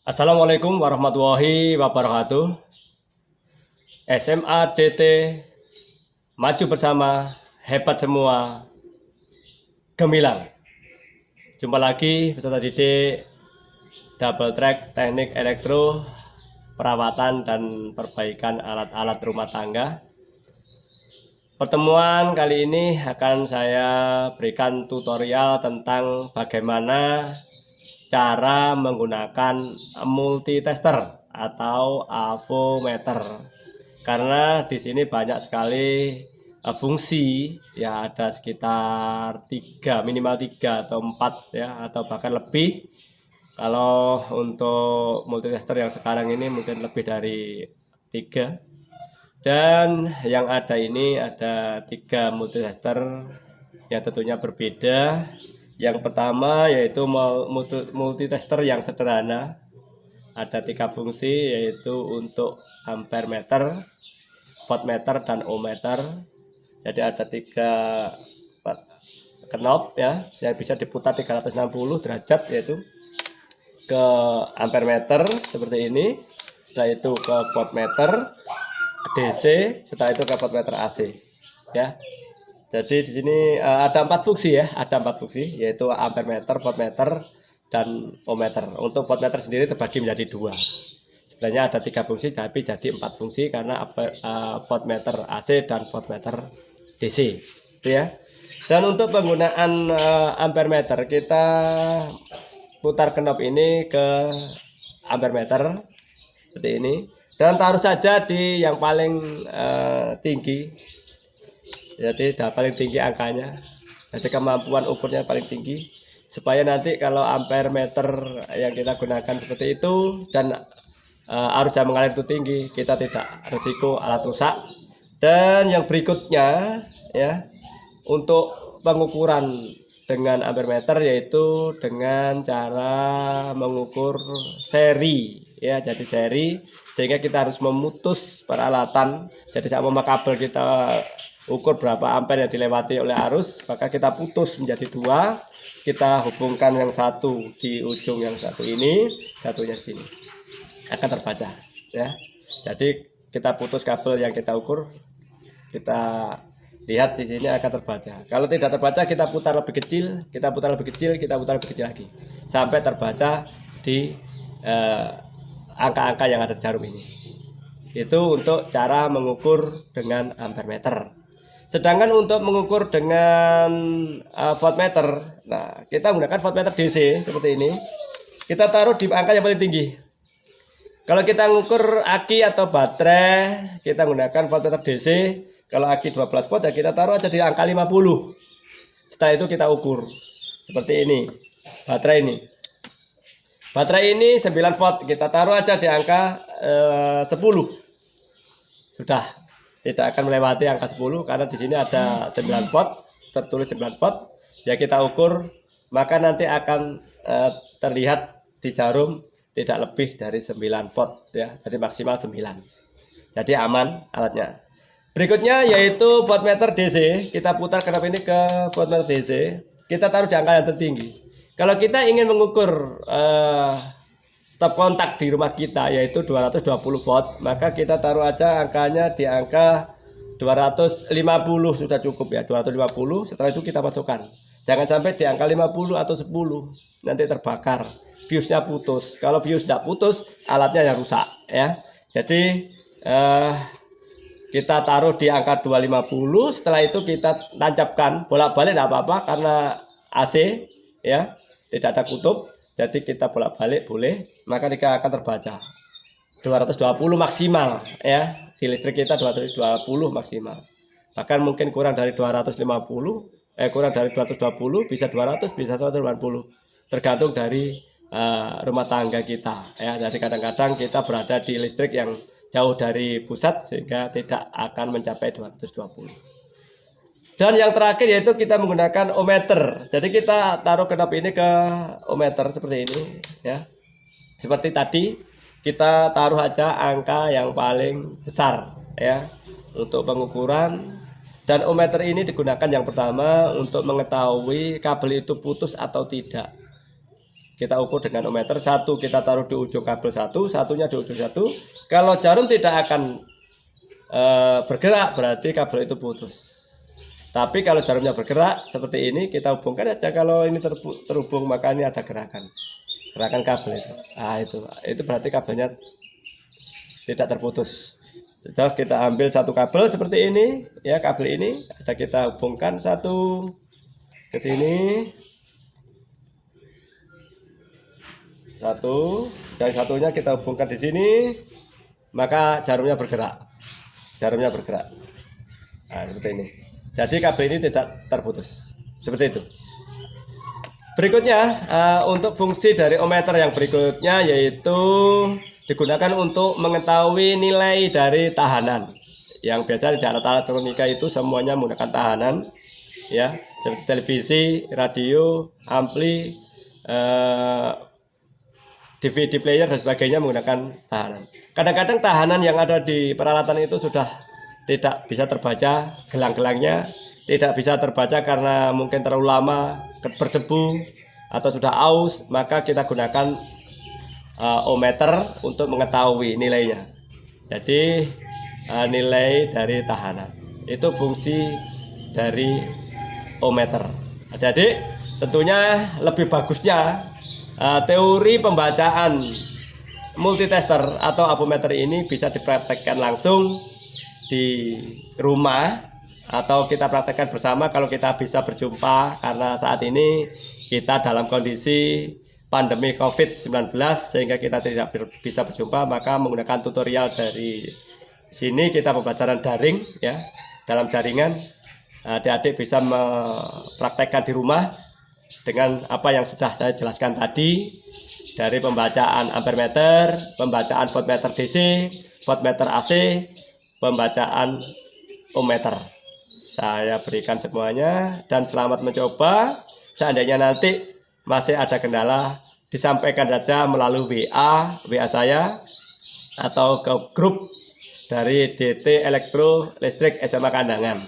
Assalamualaikum warahmatullahi wabarakatuh. SMA DT maju bersama, hebat semua, gemilang. Jumpa lagi peserta didik double track teknik elektro, perawatan dan perbaikan alat-alat rumah tangga. Pertemuan kali ini akan saya berikan tutorial tentang bagaimana cara menggunakan multitester atau avometer, karena di sini banyak sekali fungsi, ya ada sekitar minimal 3 atau 4 ya, atau bahkan lebih. Kalau untuk multitester yang sekarang ini mungkin lebih dari 3, dan yang ada ini ada 3 multitester yang tentunya berbeda. Yang pertama yaitu multitester yang sederhana, ada 3 fungsi, yaitu untuk ampere meter, voltmeter, dan ohmmeter. Jadi ada 3 knob ya, yang bisa diputar 360 derajat, yaitu ke ampere meter seperti ini, setelah itu ke voltmeter DC, setelah itu ke voltmeter AC ya. Jadi di sini ada 4 fungsi ya, ada 4 fungsi, yaitu ampere meter, voltmeter, dan ohmmeter. Untuk voltmeter sendiri terbagi menjadi 2. Sebenarnya ada 3 fungsi, tapi jadi 4 fungsi karena voltmeter AC dan voltmeter DC, itu ya. Dan untuk penggunaan ampere meter, kita putar knob ini ke ampere meter seperti ini, dan taruh saja di yang paling tinggi. Jadi paling tinggi angkanya, jadi kemampuan ukurnya paling tinggi, supaya nanti kalau ampere meter yang kita gunakan seperti itu dan arus yang mengalir itu tinggi, kita tidak risiko alat rusak. Dan yang berikutnya ya, untuk pengukuran dengan ampere meter, yaitu dengan cara mengukur seri ya, jadi seri, sehingga kita harus memutus peralatan. Jadi sama kabel kita ukur berapa ampere yang dilewati oleh arus, maka kita putus menjadi 2, kita hubungkan yang satu di ujung yang satu ini, satunya sini, akan terbaca ya. Jadi kita putus kabel yang kita ukur, kita lihat di sini akan terbaca. Kalau tidak terbaca, kita putar lebih kecil, kita putar lebih kecil, kita putar lebih kecil lagi, sampai terbaca di angka-angka yang ada di jarum ini. Itu untuk cara mengukur dengan ampere meter. Sedangkan untuk mengukur dengan voltmeter, nah kita menggunakan voltmeter DC seperti ini. Kita taruh di angka yang paling tinggi. Kalau kita mengukur aki atau baterai, kita menggunakan voltmeter DC. Kalau aki 12 volt, ya kita taruh aja di angka 50. Setelah itu kita ukur seperti ini. Baterai ini, baterai ini 9 volt, kita taruh aja di angka 10. Sudah, tidak akan melewati angka 10 karena di sini ada 9 volt, tertulis 9 volt. Ya kita ukur, maka nanti akan terlihat di jarum tidak lebih dari 9 volt ya, jadi maksimal 9. Jadi aman alatnya. Berikutnya yaitu voltmeter DC. Kita putar knob ini ke voltmeter DC. Kita taruh di angka yang tertinggi. Kalau kita ingin mengukur stop kontak di rumah kita, yaitu 220 volt, maka kita taruh aja angkanya di angka 250, sudah cukup ya, 250. Setelah itu kita masukkan, jangan sampai di angka 50 atau 10, nanti terbakar, fuse-nya putus. Kalau fuse tidak putus, alatnya yang rusak ya. Jadi kita taruh di angka 250. Setelah itu kita tancapkan bolak-balik, tidak apa-apa karena AC ya, tidak ada kutub. Jadi kita bolak-balik boleh, maka dia akan terbaca 220 maksimal ya. Di listrik kita 220 maksimal. Bahkan mungkin kurang dari 250, kurang dari 220, bisa 200, bisa 180, tergantung dari rumah tangga kita ya. Jadi kadang-kadang kita berada di listrik yang jauh dari pusat, sehingga tidak akan mencapai 220. Dan yang terakhir yaitu kita menggunakan ohmmeter. Jadi kita taruh knob ini ke ohmmeter seperti ini ya. Seperti tadi, kita taruh aja angka yang paling besar ya untuk pengukuran. Dan ohmmeter ini digunakan yang pertama untuk mengetahui kabel itu putus atau tidak. kita ukur dengan ohmmeter. Satu kita taruh di ujung kabel satu, satunya di ujung satu. Kalau jarum tidak akan bergerak, berarti kabel itu putus. Tapi kalau jarumnya bergerak seperti ini, kita hubungkan aja. Kalau ini terhubung, maka ini ada gerakan kabel itu. Nah, itu berarti kabelnya tidak terputus. Sudah, kita ambil satu kabel seperti ini, ya, kabel ini ada kita hubungkan satu ke sini, satu, dan satunya kita hubungkan di sini, maka jarumnya bergerak. Nah, seperti ini. Jadi kabel ini tidak terputus. Seperti itu. Berikutnya, untuk fungsi dari ohmmeter yang berikutnya yaitu digunakan untuk mengetahui nilai dari tahanan. Yang biasa di alat-alat elektronika itu semuanya menggunakan tahanan, ya, seperti televisi, radio, ampli, DVD player dan sebagainya menggunakan tahanan. Kadang-kadang tahanan yang ada di peralatan itu sudah tidak bisa terbaca gelang-gelangnya, tidak bisa terbaca karena mungkin terlalu lama berdebu atau sudah aus, maka kita gunakan ohmmeter untuk mengetahui nilainya. Jadi nilai dari tahanan itu fungsi dari ohmmeter. Jadi tentunya lebih bagusnya teori pembacaan multitester atau avometer ini bisa dipraktekkan langsung di rumah atau kita praktekkan bersama kalau kita bisa berjumpa, karena saat ini kita dalam kondisi pandemi COVID-19 sehingga kita tidak bisa berjumpa, maka menggunakan tutorial dari sini kita pembelajaran daring, ya, dalam jaringan. Adik-adik bisa mempraktekkan di rumah dengan apa yang sudah saya jelaskan tadi, dari pembacaan ampermeter, pembacaan voltmeter DC, voltmeter AC, pembacaan ohmmeter. Saya berikan semuanya dan selamat mencoba. Seandainya nanti masih ada kendala, disampaikan saja melalui WA saya atau ke grup dari DT Elektro Listrik SMA Kandangan.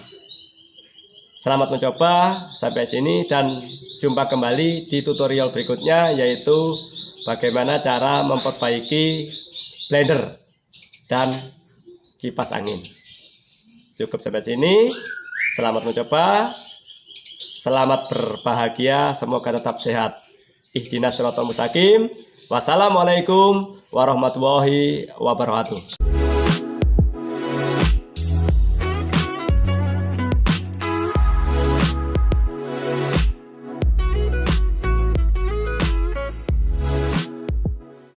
Selamat mencoba sampai sini dan jumpa kembali di tutorial berikutnya, yaitu bagaimana cara memperbaiki blender dan kipas angin. Cukup sampai sini. Selamat mencoba. Selamat berbahagia. Semoga tetap sehat. Ihdinas siratal mustaqim. Wassalamualaikum warahmatullahi wabarakatuh.